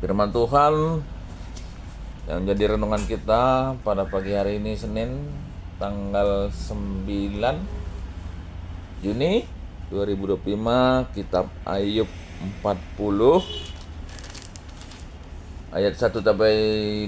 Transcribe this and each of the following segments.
Firman Tuhan yang jadi renungan kita pada pagi hari ini, Senin tanggal 9 Juni 2025, kitab Ayub 40 ayat 1 sampai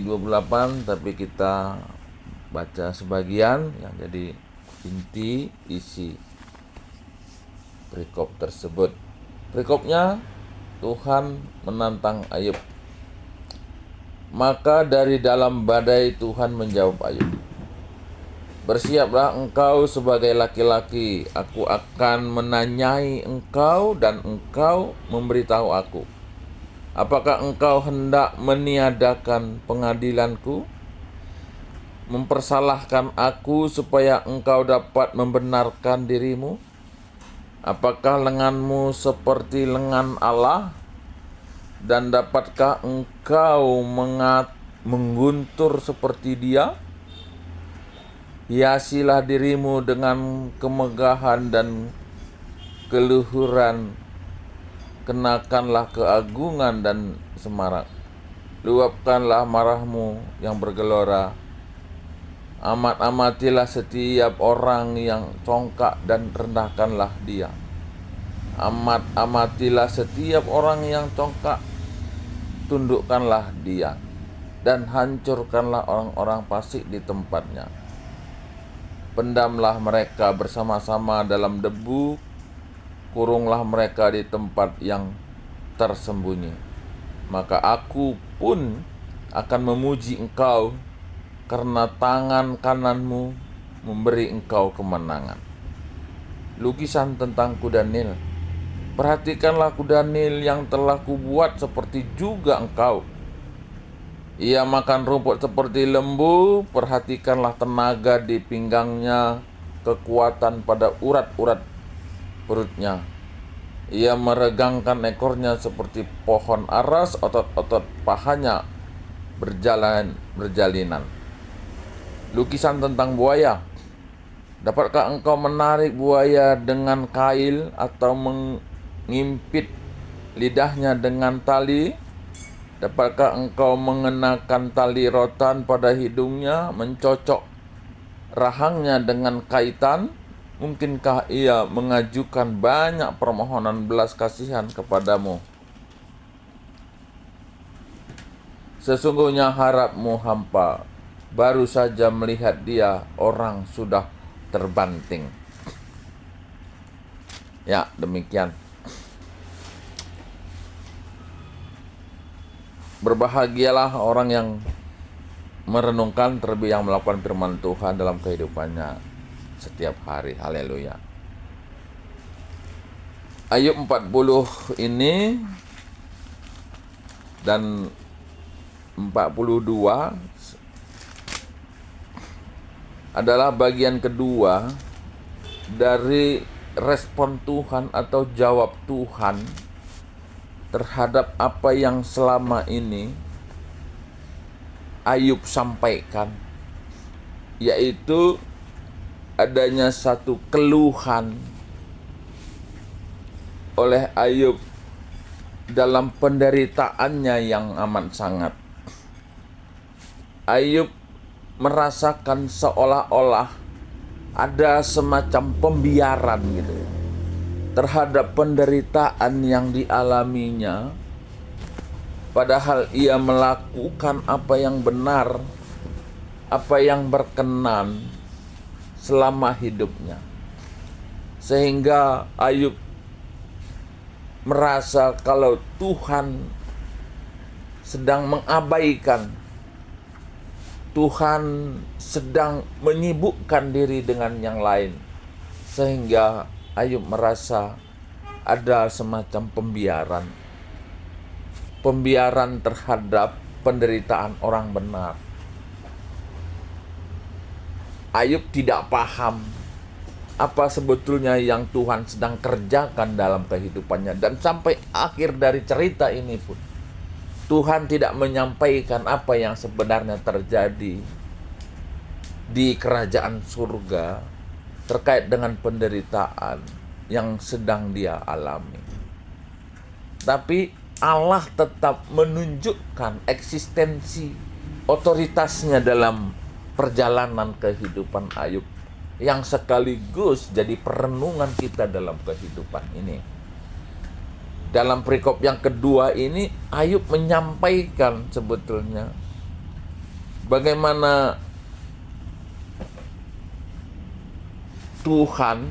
28, tapi kita baca sebagian yang jadi inti isi perikop tersebut. Perikopnya, Tuhan menantang Ayub. Maka dari dalam badai Tuhan menjawab Ayub, "Bersiaplah engkau sebagai laki-laki, aku akan menanyai engkau dan engkau memberitahu aku. Apakah engkau hendak meniadakan pengadilanku, mempersalahkan aku supaya engkau dapat membenarkan dirimu? Apakah lenganmu seperti lengan Allah? Dan dapatkah engkau mengguntur seperti Dia? Hiasilah dirimu dengan kemegahan dan keluhuran, kenakanlah keagungan dan semarak. Luapkanlah marahmu yang bergelora. Amat-amatilah setiap orang yang congkak dan rendahkanlah dia. Amat-amatilah setiap orang yang congkak, tundukkanlah dia, dan hancurkanlah orang-orang fasik di tempatnya. Pendamlah mereka bersama-sama dalam debu, kurunglah mereka di tempat yang tersembunyi. Maka aku pun akan memuji engkau, karena tangan kananmu memberi engkau kemenangan." Lukisan tentang kuda Nil. Perhatikanlah kuda Nil yang telah kubuat seperti juga engkau. Ia makan rumput seperti lembu. Perhatikanlah tenaga di pinggangnya, kekuatan pada urat-urat perutnya. Ia meregangkan ekornya seperti pohon aras, otot-otot pahanya berjalinan. Lukisan tentang buaya. Dapatkah engkau menarik buaya dengan kail atau mengimpit lidahnya dengan tali? Dapatkah engkau mengenakan tali rotan pada hidungnya, mencocok rahangnya dengan kaitan? Mungkinkah ia mengajukan banyak permohonan belas kasihan kepadamu? Sesungguhnya harapmu hampa, baru saja melihat dia, orang sudah terbanting. Ya, demikian. Berbahagialah orang yang merenungkan, terlebih yang melakukan firman Tuhan dalam kehidupannya setiap hari. Haleluya. Ayub 40 ini dan 42 adalah bagian kedua dari respon Tuhan atau jawab Tuhan terhadap apa yang selama ini Ayub sampaikan, yaitu adanya satu keluhan oleh Ayub dalam penderitaannya yang amat sangat. Ayub merasakan seolah-olah ada semacam pembiaran gitu terhadap penderitaan yang dialaminya, padahal ia melakukan apa yang benar, apa yang berkenan selama hidupnya. Sehingga Ayub merasa kalau Tuhan sedang mengabaikan, Tuhan sedang menyibukkan diri dengan yang lain, sehingga Ayub merasa ada semacam pembiaran terhadap penderitaan orang benar. Ayub tidak paham apa sebetulnya yang Tuhan sedang kerjakan dalam kehidupannya, dan sampai akhir dari cerita ini pun Tuhan tidak menyampaikan apa yang sebenarnya terjadi di kerajaan surga terkait dengan penderitaan yang sedang dia alami. Tapi Allah tetap menunjukkan eksistensi otoritasnya dalam perjalanan kehidupan Ayub, yang sekaligus jadi perenungan kita dalam kehidupan ini. Dalam perikop yang kedua ini, Ayub menyampaikan sebetulnya bagaimana Tuhan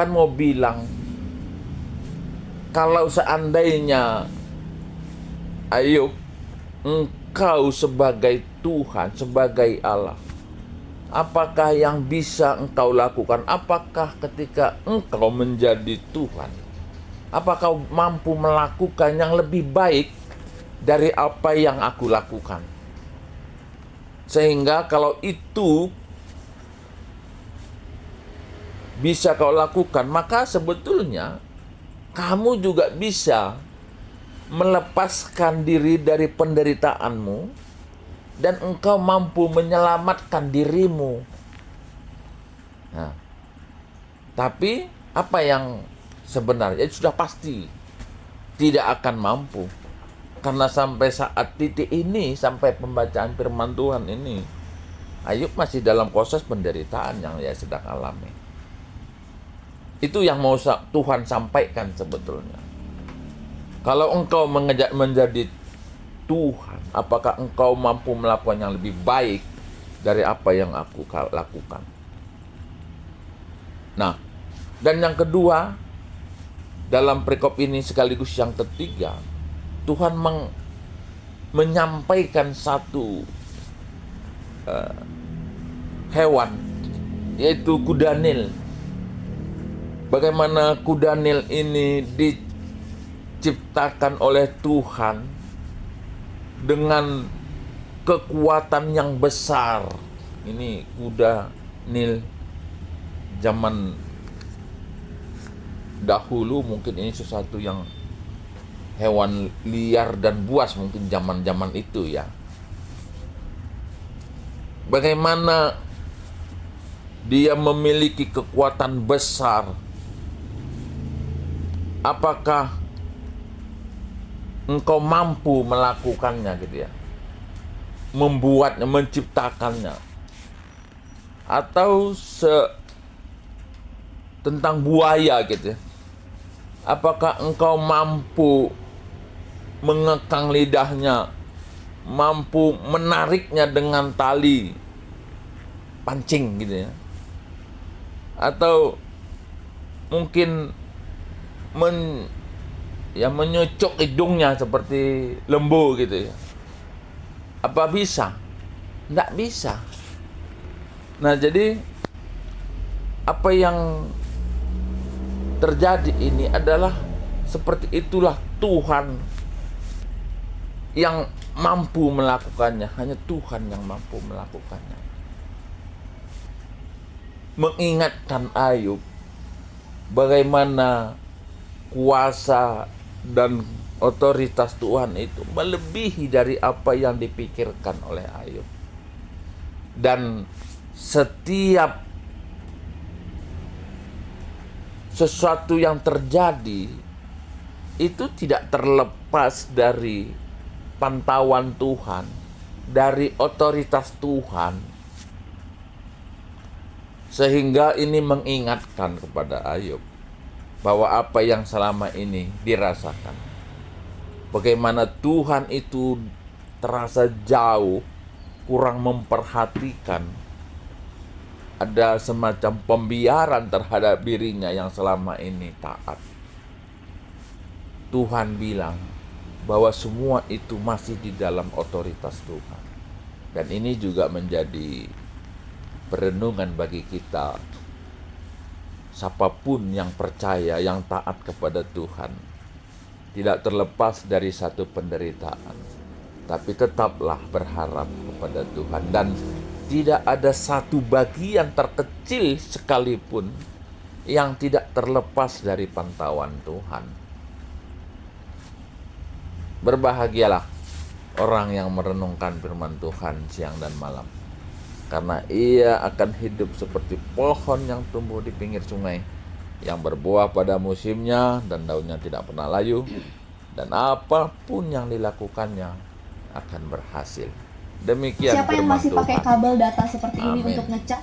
mau bilang, kalau seandainya Ayub, engkau sebagai Tuhan, sebagai Allah, apakah yang bisa engkau lakukan? Apakah ketika engkau menjadi Tuhan, apakah mampu melakukan yang lebih baik dari apa yang aku lakukan? Sehingga kalau itu bisa kau lakukan, maka sebetulnya kamu juga bisa melepaskan diri dari penderitaanmu dan engkau mampu menyelamatkan dirimu. Nah, tapi apa yang sebenarnya sudah pasti tidak akan mampu. Karena sampai saat titik ini, sampai pembacaan firman Tuhan ini, Ayub masih dalam proses penderitaan yang dia sedang alami. Itu yang mau Tuhan sampaikan sebetulnya. Kalau engkau menjadi Tuhan, apakah engkau mampu melakukan yang lebih baik dari apa yang aku lakukan? Nah, dan yang kedua, dalam perikop ini sekaligus yang ketiga, Tuhan menyampaikan satu hewan, yaitu kuda Nil. Bagaimana kuda Nil ini diciptakan oleh Tuhan dengan kekuatan yang besar. Ini kuda Nil zaman dahulu, mungkin ini sesuatu yang hewan liar dan buas mungkin zaman-zaman itu ya. Bagaimana dia memiliki kekuatan besar. Apakah engkau mampu melakukannya gitu ya? Membuatnya, menciptakannya. Atau tentang buaya gitu ya. Apakah engkau mampu mengekang lidahnya, mampu menariknya dengan tali pancing gitu ya? Atau mungkin menyucuk hidungnya seperti lembu gitu ya? Apa bisa? Tidak bisa. Nah, jadi apa yang terjadi ini adalah seperti itulah Tuhan yang mampu melakukannya. Hanya Tuhan yang mampu melakukannya. Mengingatkan Ayub bagaimana kuasa dan otoritas Tuhan itu melebihi dari apa yang dipikirkan oleh Ayub. Dan setiap sesuatu yang terjadi itu tidak terlepas dari pantauan Tuhan, dari otoritas Tuhan. Sehingga ini mengingatkan kepada Ayub bahwa apa yang selama ini dirasakan, bagaimana Tuhan itu terasa jauh, kurang memperhatikan. Ada semacam pembiaran terhadap dirinya yang selama ini taat. Tuhan bilang bahwa semua itu masih di dalam otoritas Tuhan. Dan ini juga menjadi perenungan bagi kita. Siapapun yang percaya, yang taat kepada Tuhan, tidak terlepas dari satu penderitaan, tapi tetaplah berharap kepada Tuhan. Dan tidak ada satu bagian terkecil sekalipun yang tidak terlepas dari pantauan Tuhan. Berbahagialah orang yang merenungkan firman Tuhan siang dan malam, karena ia akan hidup seperti pohon yang tumbuh di pinggir sungai, yang berbuah pada musimnya dan daunnya tidak pernah layu, dan apapun yang dilakukannya akan berhasil. Demikian Siapa yang firman masih pakai Tuhan. kabel data seperti ini Amin. untuk ngecat?